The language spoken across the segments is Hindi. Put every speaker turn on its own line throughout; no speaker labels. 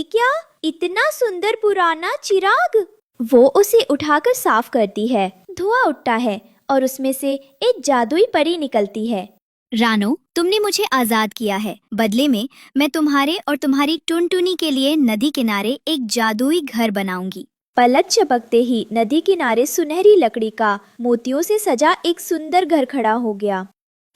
क्या, इतना सुंदर पुराना चिराग। वो उसे उठाकर साफ करती है। धुआं उठता है और उसमें से एक जादुई परी निकलती है।
रानो, तुमने मुझे आजाद किया है। बदले में मैं तुम्हारे और तुम्हारी टुनटुनी के लिए नदी किनारे एक जादुई घर बनाऊंगी।
पलक झपकते ही नदी किनारे सुनहरी लकड़ी का मोतियों से सजा एक सुंदर घर खड़ा हो गया।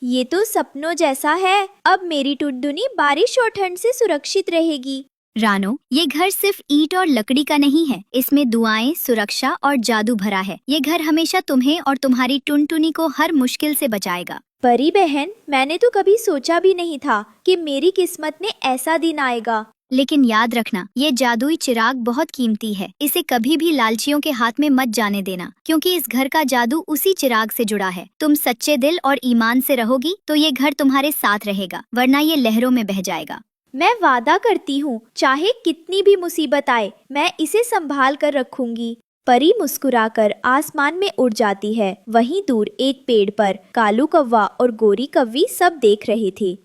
ये तो सपनों जैसा है। अब मेरी टुनटुनी बारिश और ठंड से सुरक्षित रहेगी।
रानो, ये घर सिर्फ ईंट और लकड़ी का नहीं है। इसमें दुआएं, सुरक्षा और जादू भरा है। ये घर हमेशा तुम्हें और तुम्हारी टुनटुनी को हर मुश्किल से बचाएगा।
परी बहन, मैंने तो कभी सोचा भी नहीं था कि मेरी किस्मत में ऐसा दिन आएगा।
लेकिन याद रखना, ये जादुई चिराग बहुत कीमती है। इसे कभी भी लालचियों के हाथ में मत जाने देना, क्योंकि इस घर का जादू उसी चिराग से जुड़ा है। तुम सच्चे दिल और ईमान से रहोगी तो ये घर तुम्हारे साथ रहेगा, वरना ये लहरों में बह जाएगा।
मैं वादा करती हूँ, चाहे कितनी भी मुसीबत आए, मैं इसे संभाल कर रखूंगी। परी मुस्कुराकर आसमान में उड़ जाती है। वहीं दूर एक पेड़ पर कालू कौवा और गोरी कौवी सब देख रहे थे।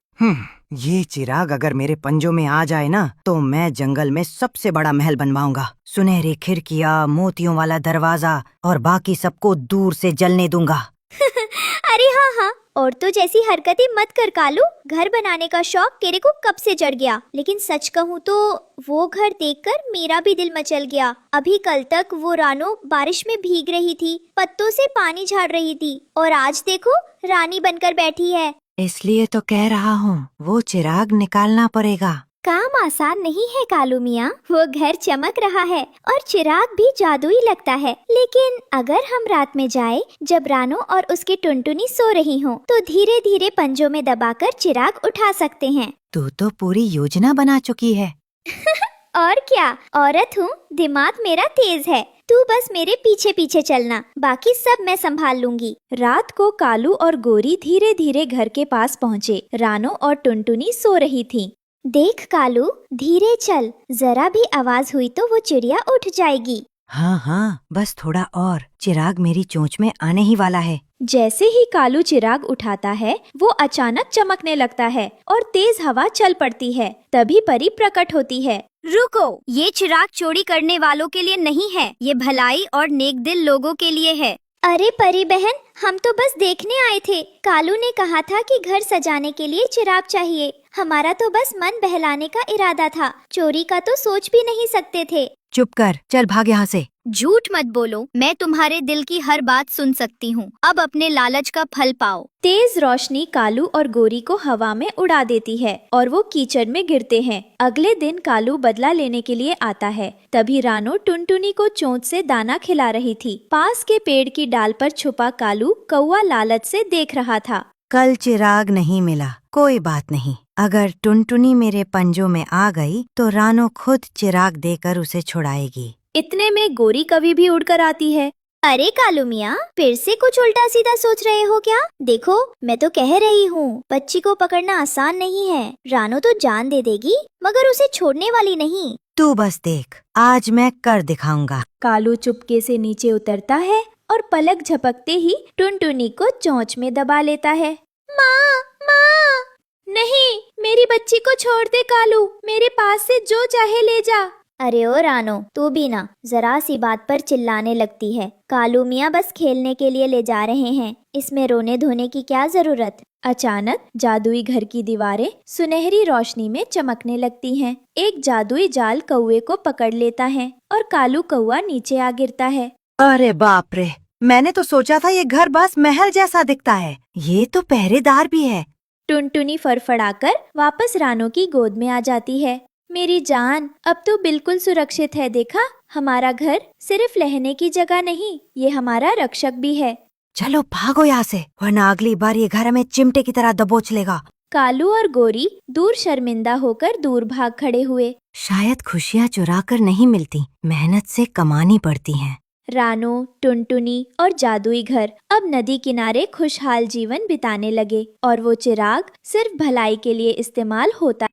ये चिराग अगर मेरे पंजों में आ जाए ना, तो मैं जंगल में सबसे बड़ा महल बनवाऊंगा। सुनहरी खिड़कियाँ, मोतियों वाला दरवाजा और बाकी सबको दूर से जलने दूंगा।
अरे हाँ, औरतों जैसी हरकतें मत कर कालू। घर बनाने का शौक तेरे को कब से चढ़ गया। लेकिन सच कहूँ तो वो घर देखकर मेरा भी दिल मचल गया। अभी कल तक वो रानो बारिश में भीग रही थी, पत्तों से पानी झाड़ रही थी, और आज देखो रानी बनकर बैठी है।
इसलिए तो कह रहा हूँ, वो चिराग निकालना पड़ेगा।
काम आसान नहीं है कालू मियाँ। वो घर चमक रहा है और चिराग भी जादुई लगता है। लेकिन अगर हम रात में जाए, जब रानो और उसकी टुनटुनी सो रही हो, तो धीरे धीरे पंजों में दबाकर चिराग उठा सकते हैं।
तू तो पूरी योजना बना चुकी है।
और क्या, औरत हूँ, दिमाग मेरा तेज है। तू बस मेरे पीछे पीछे चलना, बाकी सब मैं संभाल लूंगी। रात को कालू और गोरी धीरे धीरे घर के पास पहुँचे। रानो और टुनटुनी सो रही थी। देख कालू, धीरे चल, जरा भी आवाज हुई तो वो चिड़िया उठ जाएगी।
हाँ, बस थोड़ा और, चिराग मेरी चोंच में आने ही वाला है।
जैसे ही कालू चिराग उठाता है, वो अचानक चमकने लगता है और तेज हवा चल पड़ती है। तभी परी प्रकट होती है।
रुको, ये चिराग चोरी करने वालों के लिए नहीं है। ये भलाई और नेक दिल लोगों के लिए है।
अरे परी बहन, हम तो बस देखने आए थे। कालू ने कहा था कि घर सजाने के लिए चिराग चाहिए। हमारा तो बस मन बहलाने का इरादा था, चोरी का तो सोच भी नहीं सकते थे।
चुप कर, चल भाग यहाँ से।
झूठ मत बोलो, मैं तुम्हारे दिल की हर बात सुन सकती हूँ। अब अपने लालच का फल पाओ।
तेज रोशनी कालू और गोरी को हवा में उड़ा देती है और वो कीचड़ में गिरते हैं। अगले दिन कालू बदला लेने के लिए आता है। तभी रानो टुनटुनी को चोंच से दाना खिला रही थी। पास के पेड़ की डाल पर छुपा कालू कौवा लालच से देख रहा था।
कल चिराग नहीं मिला, कोई बात नहीं। अगर टुनटुनी मेरे पंजों में आ गई तो रानो खुद चिराग देकर उसे छुड़ाएगी।
इतने में गोरी कवि भी उड़कर आती है। अरे कालू मियाँ, फिर से कुछ उल्टा सीधा सोच रहे हो क्या? देखो, मैं तो कह रही हूँ, बच्ची को पकड़ना आसान नहीं है। रानो तो जान दे देगी, मगर उसे छोड़ने वाली नहीं।
तू बस देख, आज मैं कर दिखाऊंगा।
कालू चुपके से नीचे उतरता है और पलक झपकते ही टुनटुनी को चोंच में दबा लेता है। माँ, माँ! नहीं, मेरी बच्ची को छोड़ दे कालू, मेरे पास से जो चाहे ले जा। अरे ओ रानो, तू भी ना जरा सी बात पर चिल्लाने लगती है। कालू मियाँ बस खेलने के लिए ले जा रहे हैं, इसमें रोने धोने की क्या जरूरत। अचानक जादुई घर की दीवारें सुनहरी रोशनी में चमकने लगती हैं। एक जादुई जाल कौवे को पकड़ लेता है और कालू कौवा नीचे आ गिरता है।
अरे बाप रे, मैंने तो सोचा था ये घर बस महल जैसा दिखता है, ये तो पहरेदार भी है।
टुनटुनी फड़फड़ाकर वापस रानो की गोद में आ जाती है। मेरी जान, अब तो बिल्कुल सुरक्षित है। देखा, हमारा घर सिर्फ रहने की जगह नहीं, ये हमारा रक्षक भी है।
चलो भागो यहाँ से, वरना अगली बार ये घर हमें चिमटे की तरह दबोच लेगा।
कालू और गोरी दूर शर्मिंदा होकर दूर भाग खड़े हुए।
शायद खुशियाँ चुरा कर नहीं मिलती, मेहनत से कमानी पड़ती हैं।
रानो, टुनटुनी और जादुई घर अब नदी किनारे खुशहाल जीवन बिताने लगे और वो चिराग सिर्फ भलाई के लिए इस्तेमाल होता